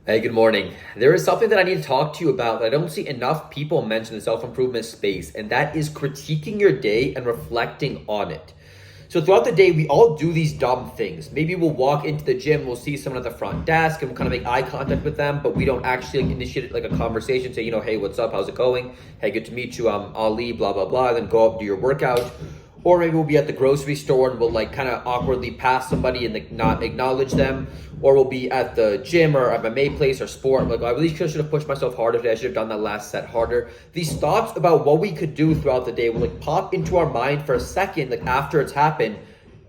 Hey, good morning. There is something that I need to talk to you about that I don't see enough people mention in the self-improvement space, and that is critiquing your day and reflecting on it. So throughout the day, we all do these dumb things. Maybe we'll walk into the gym, we'll see someone at the front desk, and we'll kind of make eye contact with them, but we don't actually initiate like a conversation, say, hey, what's up? How's it going? Hey, good to meet you. I'm Ali, blah, blah, blah, and then go out and do your workout. Or maybe we'll be at the grocery store and we'll like kind of awkwardly pass somebody and like not acknowledge them. Or we'll be at the gym or at my MMA place or sport. Like, I really should have pushed myself harder today. I should have done that last set harder. These thoughts about what we could do throughout the day will like pop into our mind for a second, like after it's happened,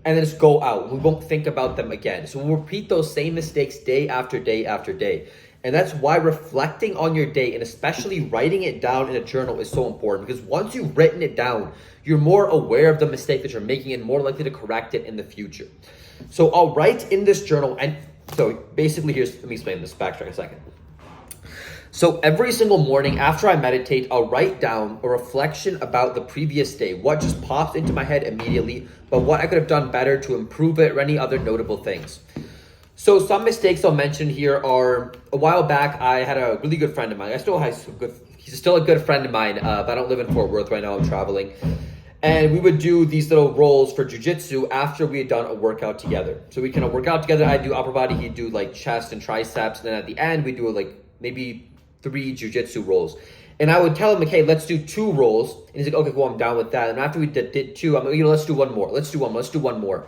and then just go out. We won't think about them again. So we'll repeat those same mistakes day after day after day. And that's why reflecting on your day and especially writing it down in a journal is so important, because once you've written it down, you're more aware of the mistake that you're making and more likely to correct it in the future. So I'll write in this journal, and so basically let me explain this, backtrack a second. So every single morning after I meditate, I'll write down a reflection about the previous day, what just pops into my head immediately, but what I could have done better to improve it or any other notable things. So some mistakes I'll mention here are, a while back, I had a really good friend of mine. He's still a good friend of mine, but I don't live in Fort Worth right now, I'm traveling. And we would do these little rolls for jujitsu after we had done a workout together. So we kind of work out together. I'd do upper body, he'd do like chest and triceps. And then at the end, we do like maybe 3 jujitsu rolls. And I would tell him, like, hey, let's do 2 rolls. And he's like, okay, cool, I'm down with that. And after we did 2, I'm like, let's do one more. Let's do one more.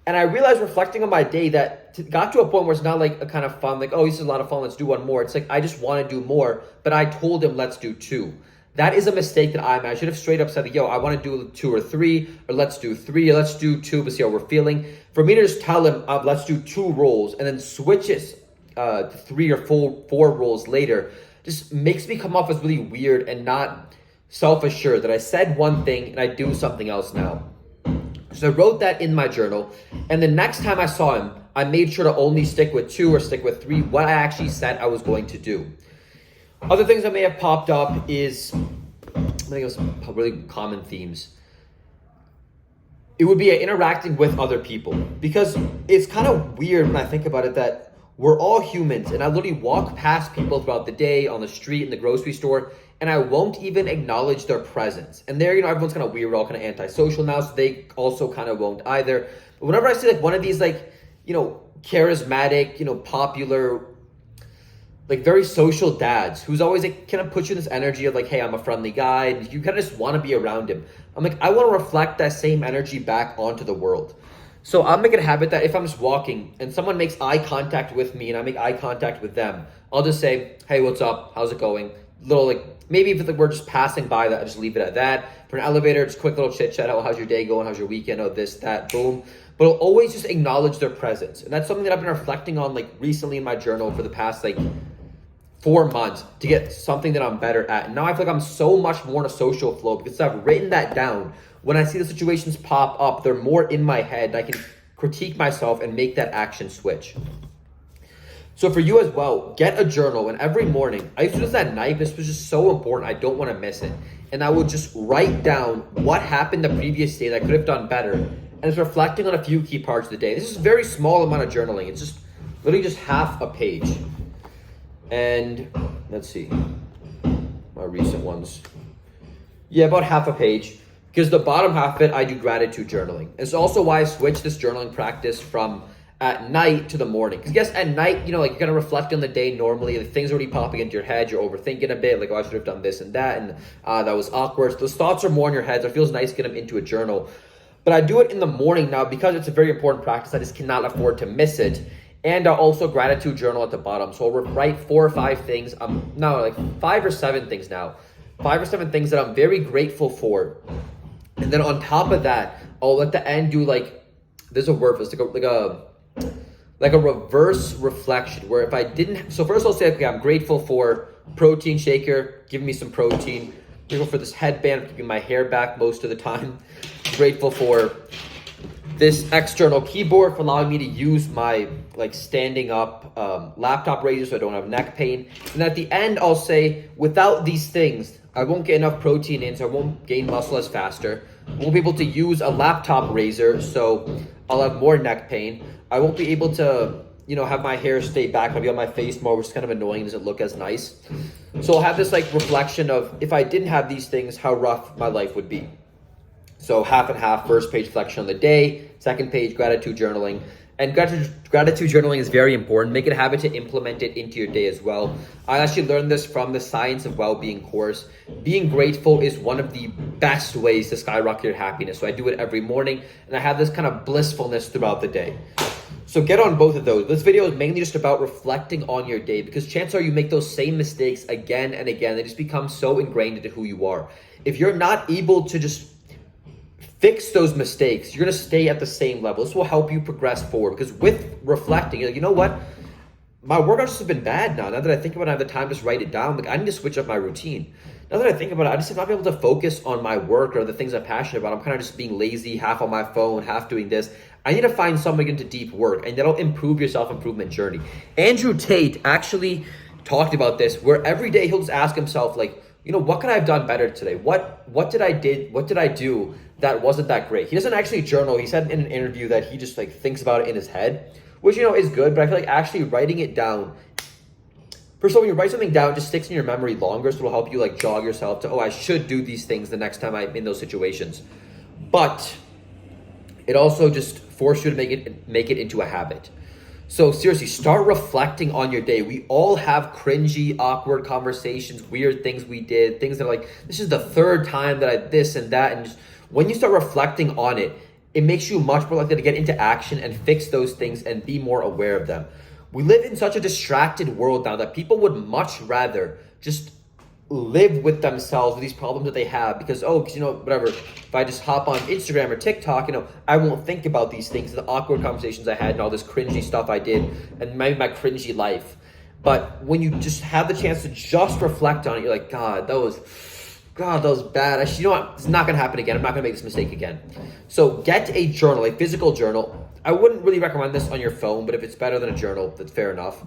And I realized reflecting on my day that it got to a point where it's not like a kind of fun, like, oh, this is a lot of fun, let's do one more. It's like, I just want to do more, but I told him, let's do 2. That is a mistake that I should have straight up said, yo, I want to do 2 or 3, or let's do 3, or let's do 2, but see how we're feeling. For me to just tell him, let's do 2 rolls, and then switch it to 3 or 4 rolls later, just makes me come off as really weird and not self-assured that I said one thing and I do something else now. So I wrote that in my journal, and the next time I saw him, I made sure to only stick with 2 or stick with 3, what I actually said I was going to do. Other things that may have popped up is, I think it was really common themes. It would be interacting with other people, because it's kind of weird when I think about it that we're all humans, and I literally walk past people throughout the day, on the street, in the grocery store, and I won't even acknowledge their presence. And there, everyone's kind of weird, we're all kind of antisocial now, so they also kind of won't either. But whenever I see like one of these like, charismatic, popular, like very social dads who's always like kind of put you in this energy of like, hey, I'm a friendly guy, and you kind of just want to be around him. I'm like, I want to reflect that same energy back onto the world. So I'm making a habit that if I'm just walking and someone makes eye contact with me and I make eye contact with them, I'll just say, hey, what's up? How's it going? Little like, maybe if we're just passing by that, I just leave it at that. For an elevator, just quick little chit chat. Oh, how's your day going? How's your weekend? Oh, this, that, boom. But I'll always just acknowledge their presence. And that's something that I've been reflecting on like recently in my journal for the past like 4 months to get something that I'm better at. And now I feel like I'm so much more in a social flow because I've written that down. When I see the situations pop up, they're more in my head, and I can critique myself and make that action switch. So for you as well, get a journal, and every morning, I used to do this at night, this was just so important, I don't want to miss it. And I would just write down what happened the previous day that I could have done better, and it's reflecting on a few key parts of the day. This is a very small amount of journaling. It's just literally just half a page. And let's see, my recent ones. Yeah, about half a page. Because the bottom half of it, I do gratitude journaling. It's also why I switched this journaling practice from at night to the morning. Because yes, at night, you're going to reflect on the day normally. The things are already popping into your head. You're overthinking a bit. Like, oh, I should have done this and that. And that was awkward. So those thoughts are more in your head. So it feels nice to get them into a journal. But I do it in the morning now because it's a very important practice. I just cannot afford to miss it. And also gratitude journal at the bottom. So I'll write 4 or 5 things. Like 5 or 7 things now. 5 or 7 things that I'm very grateful for. And then on top of that, I'll at the end do like, there's a word for this, like a reverse reflection, where if I didn't, so first I'll say, okay, I'm grateful for protein shaker, giving me some protein. Grateful for this headband, keeping my hair back most of the time. Grateful for this external keyboard for allowing me to use my like standing up laptop razor so I don't have neck pain. And at the end, I'll say, without these things, I won't get enough protein in, so I won't gain muscle as faster. I won't be able to use a laptop razor, so I'll have more neck pain. I won't be able to have my hair stay back, maybe on my face more, which is kind of annoying, doesn't look as nice. So I'll have this like reflection of if I didn't have these things, how rough my life would be. So half and half, first page reflection on the day, second page gratitude journaling. And gratitude journaling is very important. Make it a habit to implement it into your day as well. I actually learned this from the Science of Well-Being course. Being grateful is one of the best ways to skyrocket your happiness. So I do it every morning, and I have this kind of blissfulness throughout the day. So get on both of those. This video is mainly just about reflecting on your day, because chances are you make those same mistakes again and again. They just become so ingrained into who you are. If you're not able to just fix those mistakes, you're going to stay at the same level. This will help you progress forward, because with reflecting, you're like, you know what? My workouts have been bad now. Now that I think about it, I have the time to just write it down. Like, I need to switch up my routine. Now that I think about it, I just have not been able to focus on my work or the things I'm passionate about. I'm kind of just being lazy, half on my phone, half doing this. I need to find something into deep work, and that'll improve your self-improvement journey. Andrew Tate actually talked about this, where every day he'll just ask himself, like, what could I have done better today? What did I do that wasn't that great? He doesn't actually journal. He said in an interview that he just like thinks about it in his head, which is good, but I feel like actually writing it down, first of all, when you write something down, it just sticks in your memory longer, so it'll help you like jog yourself to, I should do these things the next time I'm in those situations. But it also just forces you to make it into a habit. So seriously, start reflecting on your day. We all have cringy, awkward conversations, weird things we did, things that are like, this is the third time that I this and that. And just when you start reflecting on it, it makes you much more likely to get into action and fix those things and be more aware of them. We live in such a distracted world now that people would much rather just live with themselves, with these problems that they have, because whatever, if I just hop on Instagram or TikTok, I won't think about these things, the awkward conversations I had and all this cringy stuff I did and maybe my cringy life. But when you just have the chance to just reflect on it, you're like, God, that was bad. Actually, it's not gonna happen again. I'm not gonna make this mistake again. So get a journal, a physical journal. I wouldn't really recommend this on your phone, but if it's better than a journal, that's fair enough.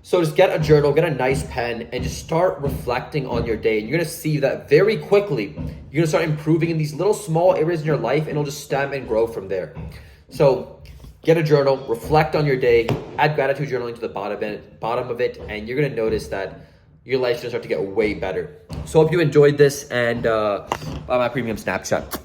So just get a journal, get a nice pen, and just start reflecting on your day. And you're going to see that very quickly, you're going to start improving in these little small areas in your life, and it'll just stem and grow from there. So get a journal, reflect on your day, add gratitude journaling to the bottom of it, and you're going to notice that your life's going to start to get way better. So hope you enjoyed this, and buy my premium Snapchat.